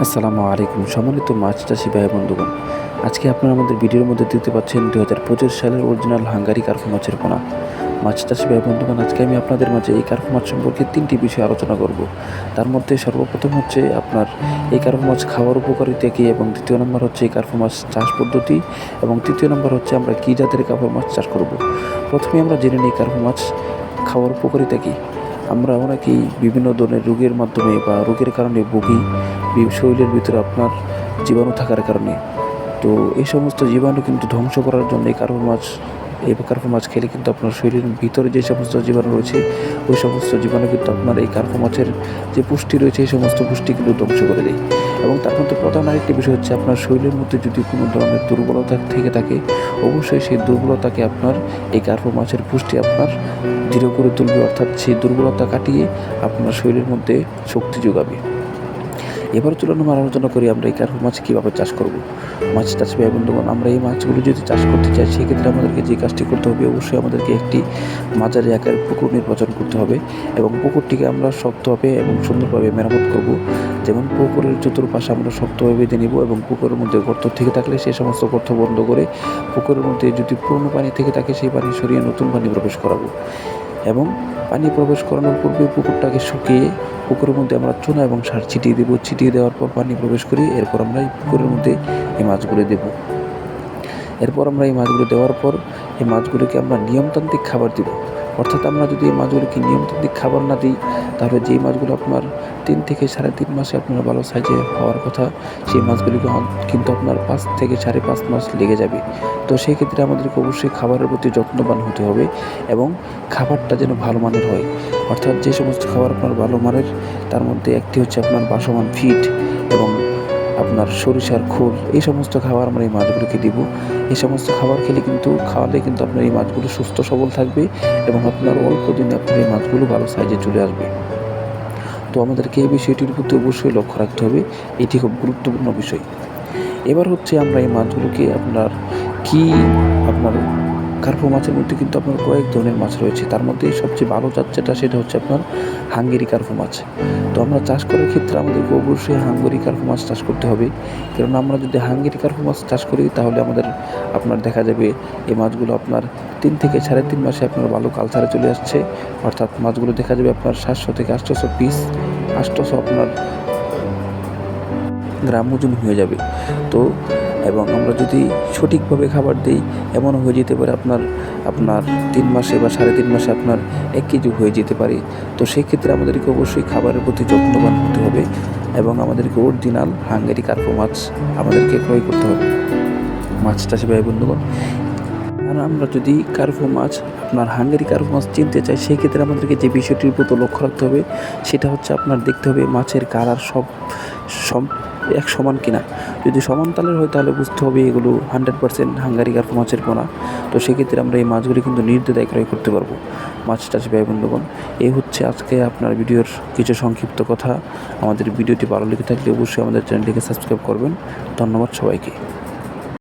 আসসালামু আলাইকুম। সম্মানিত মাছ চাষি ভাই বন্ধুগণ, আজকে আপনারা আমাদের ভিডিওর মধ্যে দেখতে পাচ্ছেন 2025 সালের অরিজিনাল হাঙ্গারি কার্পু মাছের পোনা। মাছ চাষি ভাই বন্ধুগণ, আজকে আমি আপনাদের মাঝে এই কার্পু মাছ সম্পর্কে 3টি বিষয় আলোচনা করব। তার মধ্যে সর্বপ্রথম হচ্ছে আপনার এই কার্পু মাছ খাওয়ার উপকারিতা কী, এবং দ্বিতীয় নম্বর হচ্ছে এই কার্পু মাছ চাষ পদ্ধতি, এবং তৃতীয় নম্বর হচ্ছে আমরা কী জাতের কার্পু মাছ চাষ করব। প্রথমে আমরা জেনে নিই কার্পু মাছ খাওয়ার উপকারিতা কী। আমরা অনেকেই বিভিন্ন ধরনের রোগের মাধ্যমে বা রোগের কারণে ভুগি, শরীরের ভিতরে আপনার জীবাণু থাকার কারণে। তো এই সমস্ত জীবাণু কিন্তু ধ্বংস করার জন্য এই কার্পু মাছ খেলে কিন্তু আপনার শরীরের ভিতরে যে সমস্ত জীবাণু রয়েছে ওই সমস্ত জীবাণু কিন্তু আপনার এই কার্পু মাছের যে পুষ্টি রয়েছে এই সমস্ত পুষ্টি কিন্তু ধ্বংস করে দেয়। এবং তার মধ্যে প্রধান আরেকটি বিষয় হচ্ছে আপনার শরীরের মধ্যে যদি কোনো ধরনের দুর্বলতা থেকে থাকে, অবশ্যই সেই দুর্বলতাকে আপনার এই কার্পু মাছের পুষ্টি আপনার দৃঢ় করে তুলবে, অর্থাৎ সেই দুর্বলতা কাটিয়ে আপনার শরীরের মধ্যে শক্তি যোগাবে। এবার চলুন আমরা আলোচনা করি আমরা এই কার্পু মাছ কীভাবে চাষ করব। মাছ চাষ ভাই বন্ধুগণ, আমরা এই মাছগুলো যদি চাষ করতে চাই সেক্ষেত্রে আমাদেরকে যে কাজটি করতে হবে, অবশ্যই আমাদেরকে একটি মাঝারি আকারের পুকুর নির্বাচন করতে হবে, এবং পুকুরটিকে আমরা শক্তভাবে এবং সুন্দরভাবে মেরামত করব। যেমন পুকুরের চতুর্পাশে আমরা শক্তভাবে বেঁধে নিব, এবং পুকুরের মধ্যে গর্ত থেকে থাকলে সেই সমস্ত গর্ত বন্ধ করে পুকুরের মধ্যে যদি পুরনো পানি থেকে থাকে সেই পানি সরিয়ে নতুন পানি প্রবেশ করাবো। এবং পানি প্রবেশ করানোর পূর্বে পুকুরটাকে শুকিয়ে পুকুরের মধ্যে আমরা চুনা এবং সার ছিটিয়ে দেবো। ছিটিয়ে দেওয়ার পর পানি প্রবেশ করি, এরপর আমরা এই পুকুরের মধ্যে এই মাছগুলো দেবো। এরপর আমরা এই মাছগুলো দেওয়ার পর এই মাছগুলোকে আমরা নিয়মতান্ত্রিক খাবার দিব। অর্থাৎ আমরা যদি এই মাছগুলোকে নিয়মতান্ত্রিক খাবার না দিই, তাহলে যেই মাছগুলো আপনার 3 থেকে 3.5 মাসে আপনার ভালো সাইজে হওয়ার কথা, সেই মাছগুলিকে কিন্তু আপনার 5 থেকে 5.5 মাস লেগে যাবে। তো সেই ক্ষেত্রে আমাদেরকে অবশ্যই খাবারের প্রতি যত্নবান হতে হবে, এবং খাবারটা যেন ভালো মানের হয়। অর্থাৎ যে সমস্ত খাবার আপনার ভালো মানের, তার মধ্যে একটি হচ্ছে আপনার বাসমান ফিড এবং আপনার সরিষার খোল, এই সমস্ত খাবার আমরা এই মাছগুলোকে দিব। এই সমস্ত খাবার খাওয়ালে কিন্তু আপনার এই মাছগুলো সুস্থ সবল থাকবে, এবং আপনার অল্প দিনে আপনার এই মাছগুলো ভালো সাইজে চলে আসবে। তো আমাদেরকে এই বিষয়টির প্রতি অবশ্যই লক্ষ্য রাখতে হবে, এটি খুব গুরুত্বপূর্ণ বিষয়। এবার হচ্ছে আমরা এই মাছগুলোকে আপনার কার্পু মাছের মধ্যে কিন্তু আপনার কয়েক ধরনের মাছ রয়েছে। তার মধ্যে সবচেয়ে ভালো জাত যেটা, সেটা হচ্ছে আপনার হাঙ্গেরি কার্পু মাছ। তো আমরা চাষ করার ক্ষেত্রে আমাদেরকে অবশ্যই হাঙ্গেরি কার্পু মাছ চাষ করতে হবে, কারণ আমরা যদি হাঙ্গেরি কার্পু মাছ চাষ করি তাহলে আপনার দেখা যাবে এই মাছগুলো আপনার 3 থেকে 3.5 মাসে আপনার ভালো কালচারে চলে আসছে। অর্থাৎ মাছগুলো দেখা যাবে আপনার 700 থেকে 800 পিস, 800 আপনার গ্রাম ওজন হয়ে যাবে। তো এবং আমরা যদি সঠিকভাবে খাবার দিই, এমনও হয়ে যেতে পারে আপনার 3 মাসে বা 3.5 মাসে আপনার 1 কেজি হয়ে যেতে পারে। তো সেই ক্ষেত্রে আমাদেরকে অবশ্যই খাবারের প্রতি যত্নবান হতে হবে, এবং আমাদেরকে অরিজিনাল হাঙ্গেরি কার্পু মাছ আমাদেরকে ক্রয় করতে হবে। মাছ চাষি ভাই বন্ধুগণ, আর আমরা যদি হাঙ্গেরি কার্পু মাছ চিনতে চাই, সেই ক্ষেত্রে আমাদেরকে যে বিষয়টির প্রতি লক্ষ্য রাখতে হবে সেটা হচ্ছে আপনার দেখতে হবে মাছের কালার সব এক সমান কিনা। যদি সমান তালের হয় তাহলে বুঝতে হবে এগুলো 100% হাঙ্গেরি কার্পু মাছের পোনা। তো সেক্ষেত্রে আমরা এই মাছগুলি কিন্তু নির্দ্বিধায় ক্রয় করতে পারবো। মাছ চাষি ভাই বন্ধুগণ, এই হচ্ছে আজকে আপনার ভিডিওর কিছু সংক্ষিপ্ত কথা। আমাদের ভিডিওটি ভালো লেগে থাকলে অবশ্যই আমাদের চ্যানেলটিকে সাবস্ক্রাইব করবেন। ধন্যবাদ সবাইকে।